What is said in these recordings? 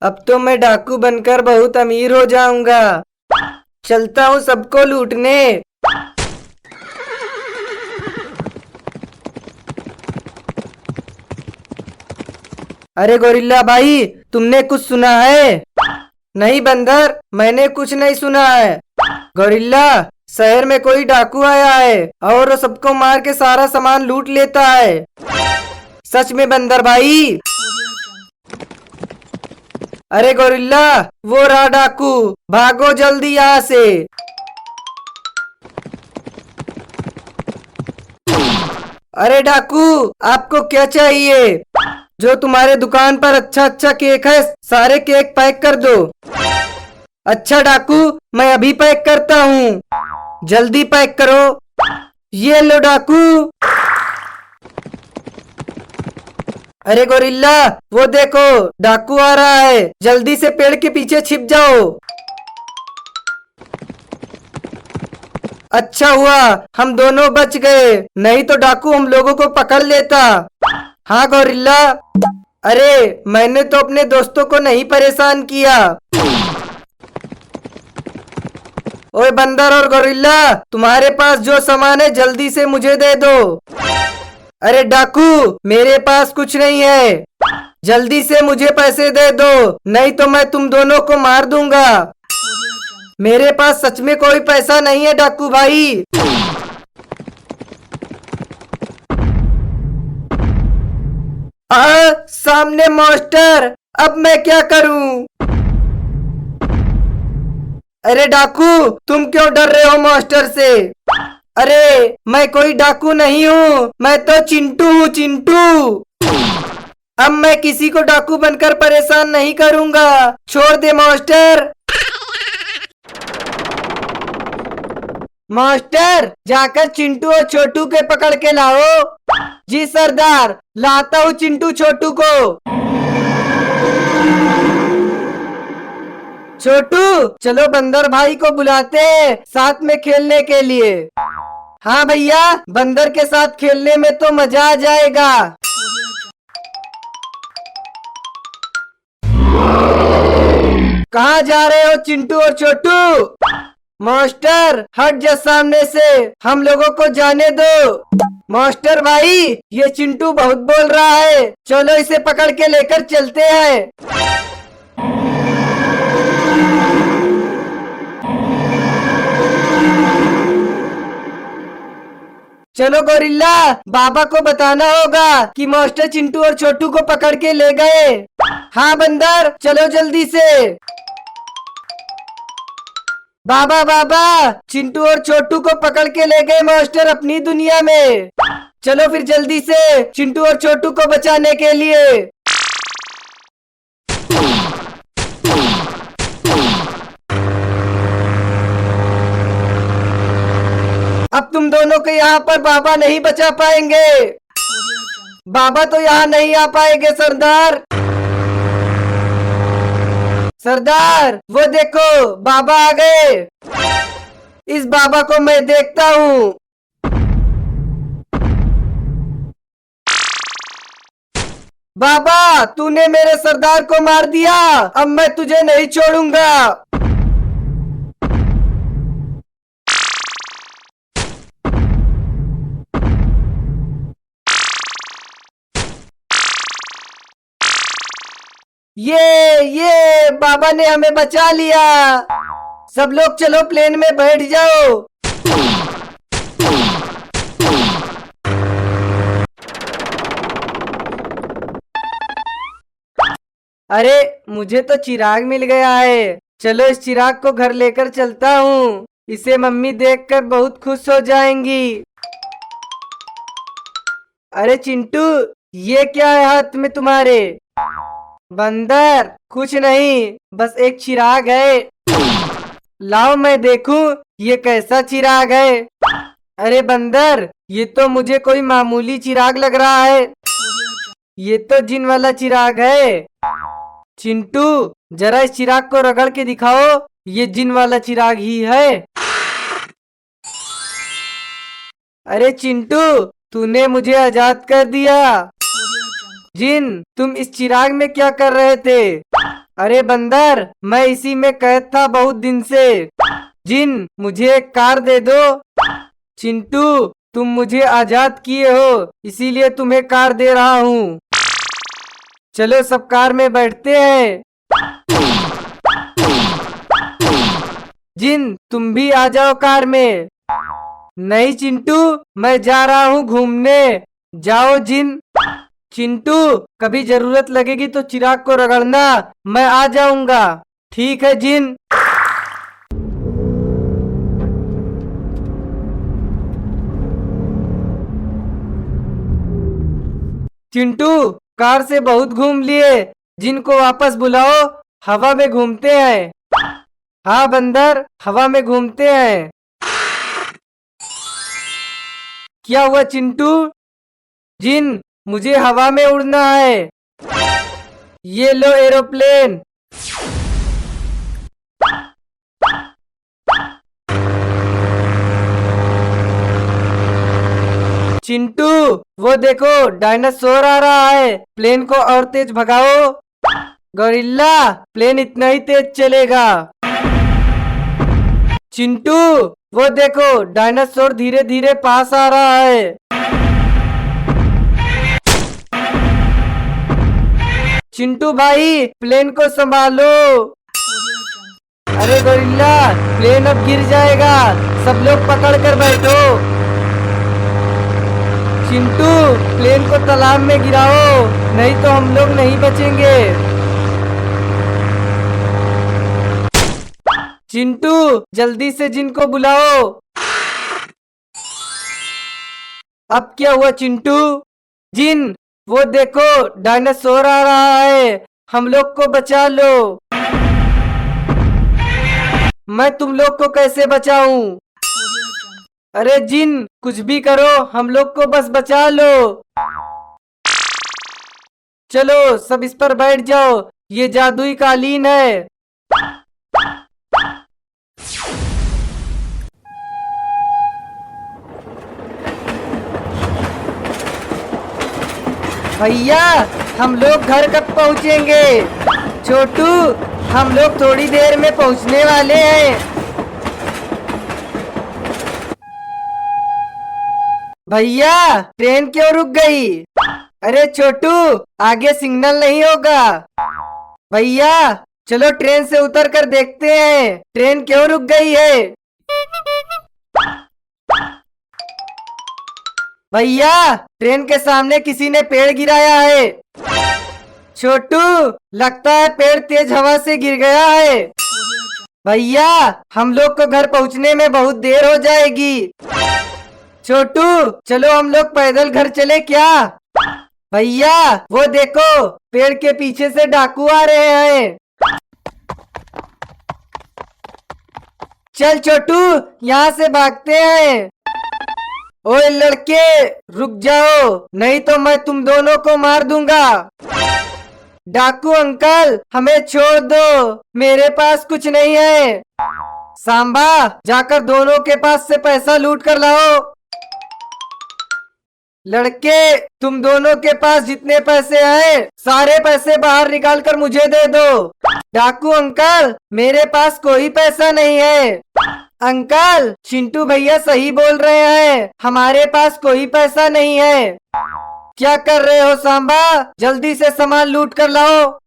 अब तो मैं डाकू बनकर बहुत अमीर हो जाऊंगा। चलता हूँ सबको लूटने। अरे गोरिल्ला भाई, तुमने कुछ सुना है? नहीं बंदर, मैंने कुछ नहीं सुना है। गोरिल्ला, शहर में कोई डाकू आया है और वो सबको मार के सारा सामान लूट लेता है। सच में बंदर भाई? अरे गोरिल्ला, वो रहा डाकू, भागो जल्दी यहाँ से। अरे डाकू, आपको क्या चाहिए? जो तुम्हारे दुकान पर अच्छा अच्छा केक है, सारे केक पैक कर दो। अच्छा डाकू, मैं अभी पैक करता हूँ, जल्दी पैक करो। ये लो डाकू। अरे गोरिल्ला, वो देखो डाकू आ रहा है, जल्दी से पेड़ के पीछे छिप जाओ। अच्छा हुआ हम दोनों बच गए, नहीं तो डाकू हम लोगों को पकड़ लेता। हाँ गोरिल्ला। अरे मैंने तो अपने दोस्तों को नहीं परेशान किया। ओए बंदर और गोरिल्ला, तुम्हारे पास जो सामान है जल्दी से मुझे दे दो। अरे डाकू, मेरे पास कुछ नहीं है, जल्दी से मुझे पैसे दे दो, नहीं तो मैं तुम दोनों को मार दूंगा। मेरे पास सच में कोई पैसा नहीं है डाकू भाई। सामने मास्टर, अब मैं क्या करूं? अरे डाकू, तुम क्यों डर रहे हो मास्टर से? अरे मैं कोई डाकू नहीं हूँ, मैं तो चिंटू हूँ, चिंटू। अब मैं किसी को डाकू बनकर परेशान नहीं करूंगा, छोड़ दे मास्टर। मास्टर, जाकर चिंटू और छोटू के पकड़ के लाओ। जी सरदार, लाता हूँ चिंटू छोटू को। छोटू, चलो बंदर भाई को बुलाते हैं साथ में खेलने के लिए। हाँ भैया, बंदर के साथ खेलने में तो मजा आ जाएगा। कहाँ जा रहे हो चिंटू और छोटू? मास्टर हट जा सामने से, हम लोगों को जाने दो। मास्टर भाई, ये चिंटू बहुत बोल रहा है, चलो इसे पकड़ के लेकर चलते हैं। चलो गोरिल्ला, बाबा को बताना होगा कि मास्टर चिंटू और छोटू को पकड़ के ले गए। हाँ बंदर, चलो जल्दी से। बाबा बाबा, चिंटू और छोटू को पकड़ के ले गए मास्टर अपनी दुनिया में। चलो फिर जल्दी से चिंटू और छोटू को बचाने के लिए। अब तुम दोनों को यहाँ पर बाबा नहीं बचा पाएंगे। बाबा तो यहाँ नहीं आ पाएंगे सरदार। सरदार, वो देखो बाबा आ गए। इस बाबा को मैं देखता हूँ। बाबा, तूने मेरे सरदार को मार दिया, अब मैं तुझे नहीं छोड़ूंगा। ये बाबा ने हमें बचा लिया। सब लोग चलो प्लेन में बैठ जाओ। अरे मुझे तो चिराग मिल गया है, चलो इस चिराग को घर लेकर चलता हूँ, इसे मम्मी देखकर बहुत खुश हो जाएंगी। अरे चिंटू, ये क्या है हाथ में तुम्हारे? बंदर, कुछ नहीं, बस एक चिराग है। लाओ मैं देखूं ये कैसा चिराग है। अरे बंदर, ये तो मुझे कोई मामूली चिराग लग रहा है, ये तो जिन वाला चिराग है। चिंटू, जरा इस चिराग को रगड़ के दिखाओ, ये जिन वाला चिराग ही है। अरे चिंटू, तूने मुझे आजाद कर दिया। जिन, तुम इस चिराग में क्या कर रहे थे? अरे बंदर, मैं इसी में कैद था बहुत दिन से। जिन, मुझे एक कार दे दो। चिंटू, तुम मुझे आजाद किए हो, इसीलिए तुम्हें कार दे रहा हूँ। चलो सब कार में बैठते हैं। जिन, तुम भी आ जाओ कार में। नहीं चिंटू, मैं जा रहा हूँ घूमने। जाओ जिन। चिंटू, कभी जरूरत लगेगी तो चिराग को रगड़ना, मैं आ जाऊंगा। ठीक है जिन। चिंटू, कार से बहुत घूम लिए, जिन को वापस बुलाओ, हवा में घूमते हैं। हाँ बंदर, हवा में घूमते हैं। क्या हुआ चिंटू? जिन, मुझे हवा में उड़ना है। ये लो एरोप्लेन। चिंटू, वो देखो डायनासोर आ रहा है, प्लेन को और तेज भगाओ। गोरिल्ला, प्लेन इतना ही तेज चलेगा। चिंटू, वो देखो डायनासोर धीरे धीरे पास आ रहा है। चिंटू भाई, प्लेन को संभालो। अरे गोरिल्ला, प्लेन अब गिर जाएगा, सब लोग पकड़ कर बैठो। चिंटू, प्लेन को तालाब में गिराओ, नहीं तो हम लोग नहीं बचेंगे। चिंटू, जल्दी से जिनको बुलाओ। अब क्या हुआ चिंटू? जिन, वो देखो डायनासोर आ रहा है, हम लोग को बचा लो। मैं तुम लोग को कैसे बचाऊं? अरे जिन, कुछ भी करो, हम लोग को बस बचा लो। चलो सब इस पर बैठ जाओ, ये जादुई कालीन है। भैया, हम लोग घर कब पहुँचेंगे? छोटू, हम लोग थोड़ी देर में पहुँचने वाले हैं। भैया, ट्रेन क्यों रुक गई? अरे छोटू, आगे सिग्नल नहीं होगा। भैया, चलो ट्रेन से उतर कर देखते हैं, ट्रेन क्यों रुक गई है। भैया, ट्रेन के सामने किसी ने पेड़ गिराया है। छोटू, लगता है पेड़ तेज हवा से गिर गया है। भैया, हम लोग को घर पहुंचने में बहुत देर हो जाएगी। छोटू, चलो हम लोग पैदल घर चले क्या? भैया, वो देखो पेड़ के पीछे से डाकू आ रहे हैं। चल छोटू, यहाँ से भागते हैं। ओए लड़के, रुक जाओ, नहीं तो मैं तुम दोनों को मार दूंगा। डाकू अंकल, हमें छोड़ दो, मेरे पास कुछ नहीं है। सांबा, जाकर दोनों के पास से पैसा लूट कर लाओ। लड़के, तुम दोनों के पास जितने पैसे हैं, सारे पैसे बाहर निकाल कर मुझे दे दो। डाकू अंकल, मेरे पास कोई पैसा नहीं है। अंकल, चिंटू भैया सही बोल रहे हैं, हमारे पास कोई पैसा नहीं है। क्या कर रहे हो सांबा? जल्दी से सामान लूट कर लाओ।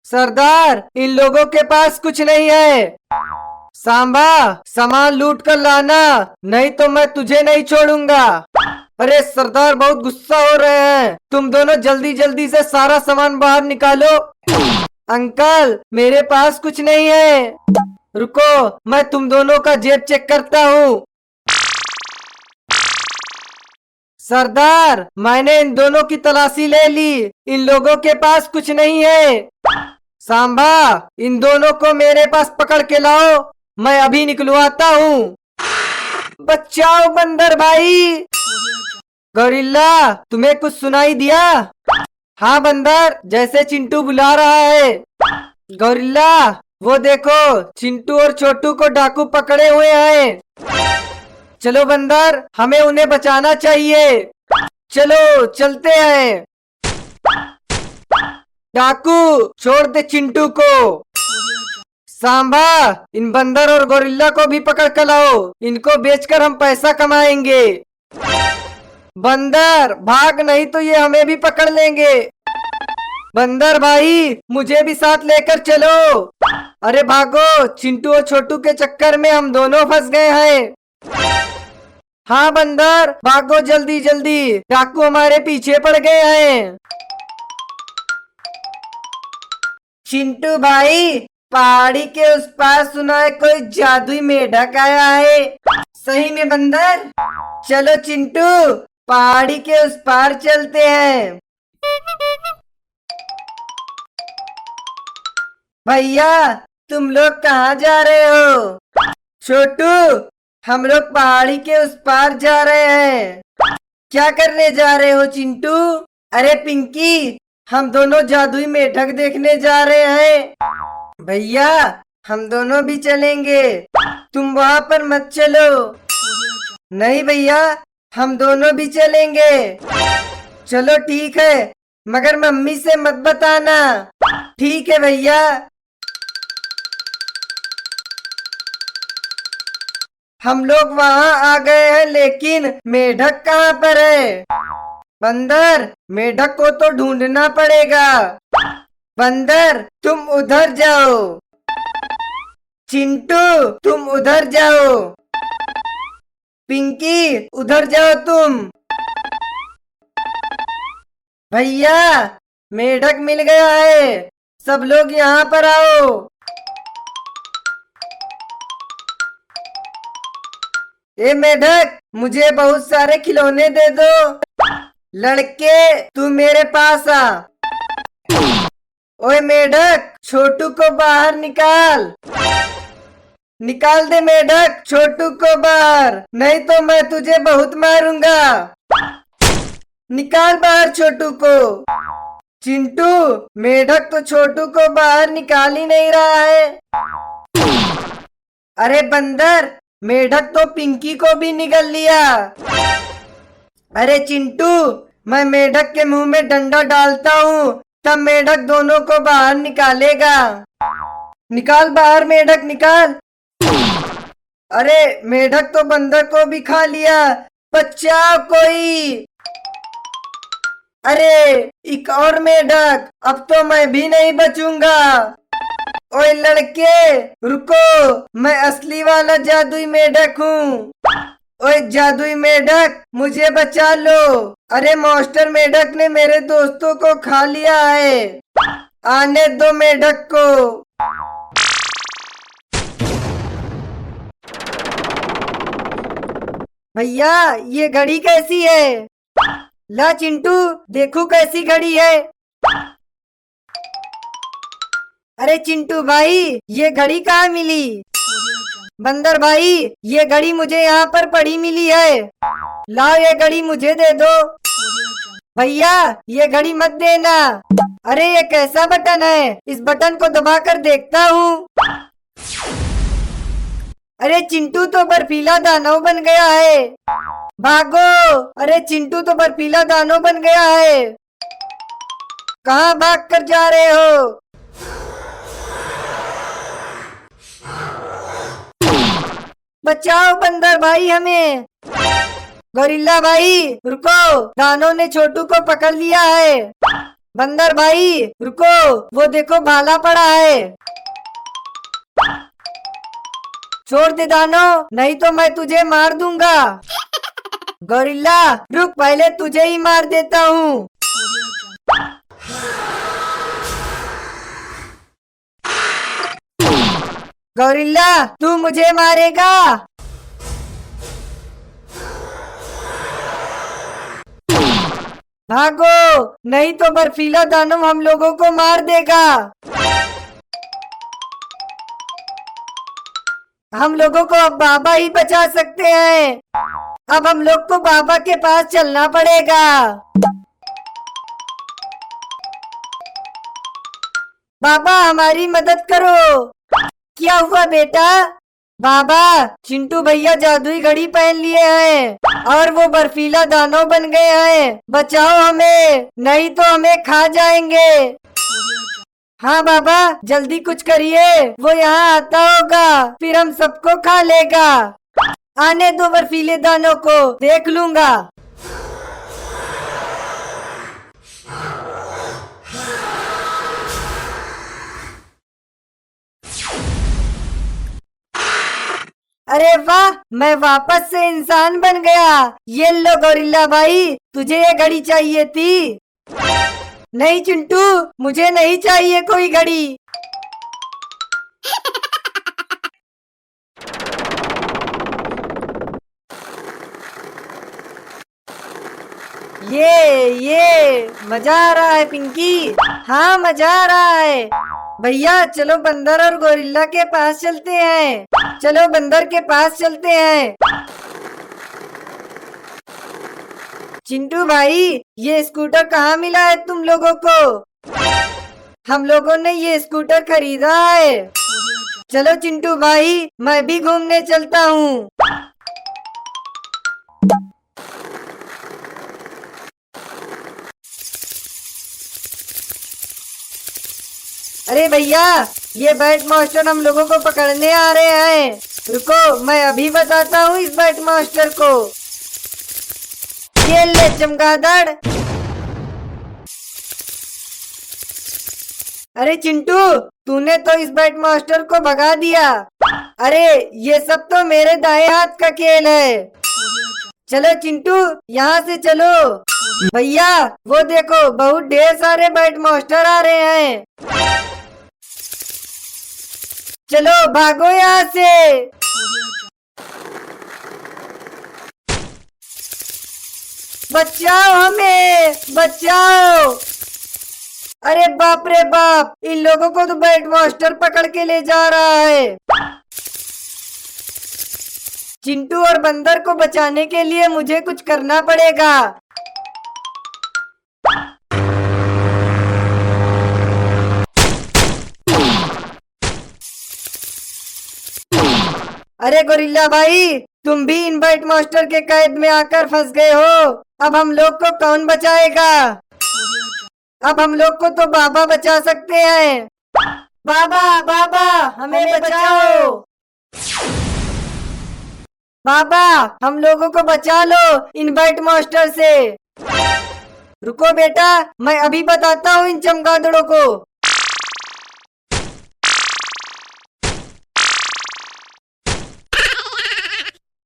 सरदार, इन लोगों के पास कुछ नहीं है। सांबा, सामान लूट कर लाना, नहीं तो मैं तुझे नहीं छोड़ूंगा। अरे सरदार बहुत गुस्सा हो रहे हैं, तुम दोनों जल्दी जल्दी से सारा सामान बाहर निकालो। अंकल, मेरे पास कुछ नहीं है। रुको, मैं तुम दोनों का जेब चेक करता हूँ। सरदार, मैंने इन दोनों की तलाशी ले ली, इन लोगों के पास कुछ नहीं है। सांबा, इन दोनों को मेरे पास पकड़ के लाओ, मैं अभी निकलवाता हूँ। बचाओ बंदर भाई। गोरिल्ला, तुम्हें कुछ सुनाई दिया? हाँ बंदर, जैसे चिंटू बुला रहा है। गोरिल्ला, वो देखो चिंटू और छोटू को डाकू पकड़े हुए हैं। चलो बंदर, हमें उन्हें बचाना चाहिए। चलो चलते हैं। डाकू छोड़ दे चिंटू को। सांबा इन बंदर और गोरिल्ला को भी पकड़ कर लाओ, इनको बेचकर हम पैसा कमाएंगे। बंदर भाग, नहीं तो ये हमें भी पकड़ लेंगे। बंदर भाई मुझे भी साथ लेकर चलो। अरे भागो, चिंटू और छोटू के चक्कर में हम दोनों फंस गए हैं। हाँ बंदर भागो जल्दी जल्दी, डाकू हमारे पीछे पड़ गए हैं। चिंटू भाई पहाड़ी के उस पार सुना है कोई जादुई मेढक आया है। सही में बंदर? चलो चिंटू पहाड़ी के उस पार चलते हैं। भैया तुम लोग कहाँ जा रहे हो? छोटू हम लोग पहाड़ी के उस पार जा रहे हैं। क्या करने जा रहे हो चिंटू? अरे पिंकी हम दोनों जादुई मेढक देखने जा रहे हैं। भैया हम दोनों भी चलेंगे, तुम वहाँ पर मत चलो। नहीं भैया हम दोनों भी चलेंगे। चलो ठीक है, मगर मम्मी से मत बताना। ठीक है भैया। हम लोग वहाँ आ गए हैं, लेकिन मेढक कहाँ पर है? बंदर मेढक को तो ढूंढना पड़ेगा। बंदर तुम उधर जाओ, चिंटू तुम उधर जाओ, पिंकी उधर जाओ तुम। भैया मेढक मिल गया है, सब लोग यहाँ पर आओ। ए मेढक मुझे बहुत सारे खिलौने दे दो। लड़के तू मेरे पास आ। ओए मेढक छोटू को बाहर निकाल। निकाल दे मेढक छोटू को बाहर, नहीं तो मैं तुझे बहुत मारूंगा। निकाल बाहर छोटू को। चिंटू मेढक तो छोटू को बाहर निकाल ही नहीं रहा है। अरे बंदर मेढक तो पिंकी को भी निगल लिया। अरे चिंटू मैं मेढक के मुंह में डंडा डालता हूँ, तब मेढक दोनों को बाहर निकालेगा। निकाल बाहर मेढक निकाल। अरे मेढक तो बंदर को भी खा लिया, बचाओ कोई। अरे एक और मेढक, अब तो मैं भी नहीं बचूंगा। ओए लड़के रुको, मैं असली वाला जादुई मेढक हूँ। ओए जादुई मेढक मुझे बचा लो। अरे मॉन्स्टर मेढक ने मेरे दोस्तों को खा लिया है, आने दो मेढक को। भैया ये घड़ी कैसी है? ला चिंटू देखो कैसी घड़ी है। अरे चिंटू भाई ये घड़ी कहाँ मिली? बंदर भाई ये घड़ी मुझे यहाँ पर पड़ी मिली है, लाओ ये घड़ी मुझे दे दो। भैया ये घड़ी मत देना। अरे ये कैसा बटन है, इस बटन को दबाकर देखता हूँ। अरे चिंटू तो बर्फीला दानव बन गया है, भागो। अरे चिंटू तो बर्फीला दानव बन गया है, कहाँ भाग कर जा रहे हो? बचाओ बंदर भाई हमें। गोरिल्ला भाई रुको, दानव ने छोटू को पकड़ लिया है। बंदर भाई रुको, वो देखो भाला पड़ा है। छोड़ दे दानव, नहीं तो मैं तुझे मार दूंगा। गोरिल्ला रुक, पहले तुझे ही मार देता हूँ। गोरिल्ला तू मुझे मारेगा? भागो, नहीं तो बर्फीला दानव हम लोगों को मार देगा। हम लोगों को अब बाबा ही बचा सकते हैं। अब हम लोग को बाबा के पास चलना पड़ेगा। बाबा हमारी मदद करो। क्या हुआ बेटा? बाबा चिंटू भैया जादुई घड़ी पहन लिए हैं और वो बर्फीला दानव बन गए हैं, बचाओ हमें, नहीं तो हमें खा जाएंगे। हाँ बाबा, जल्दी कुछ करिए, वो यहाँ आता होगा, फिर हम सबको खा लेगा। आने दो बर्फीले दानों को, देख लूंगा। अरे वाह, मैं वापस से इंसान बन गया। ये लो गोरिल्ला भाई, तुझे ये घड़ी चाहिए थी? नहीं चिंटू, मुझे नहीं चाहिए कोई घड़ी। ये मजा आ रहा है पिंकी। हाँ मजा आ रहा है। भैया चलो बंदर और गोरिल्ला के पास चलते हैं। चलो बंदर के पास चलते हैं। चिंटू भाई, ये स्कूटर कहाँ मिला है तुम लोगों को? हम लोगों ने ये स्कूटर खरीदा है। चलो चिंटू भाई, मैं भी घूमने चलता हूँ। अरे भैया, ये बैट मास्टर हम लोगों को पकड़ने आ रहे हैं। रुको, मैं अभी बताता हूँ इस बैट मास्टर को। ये ले चमगादड़। अरे चिंटू, तूने तो इस बैट मास्टर को भगा दिया। अरे ये सब तो मेरे दाएं हाथ का खेल है। चलो चिंटू, यहाँ से चलो। भैया वो देखो, बहुत ढेर सारे बैट मास्टर आ रहे हैं। चलो भागो यहाँ से। बचाओ हमें, बचाओ। अरे बाप रे बाप, इन लोगों को तो बैट मास्टर पकड़ के ले जा रहा है। चिंटू और बंदर को बचाने के लिए मुझे कुछ करना पड़ेगा। अरे गोरिल्ला भाई, तुम भी इन बैट मास्टर के कैद में आकर फंस गए हो। अब हम लोग को कौन बचाएगा? अब हम लोग को तो बाबा बचा सकते हैं। बाबा बाबा, हमें बचाओ। बाबा, हम लोगों को बचा लो इन बैट मास्टर से। रुको बेटा, मैं अभी बताता हूँ इन चमगादड़ों को।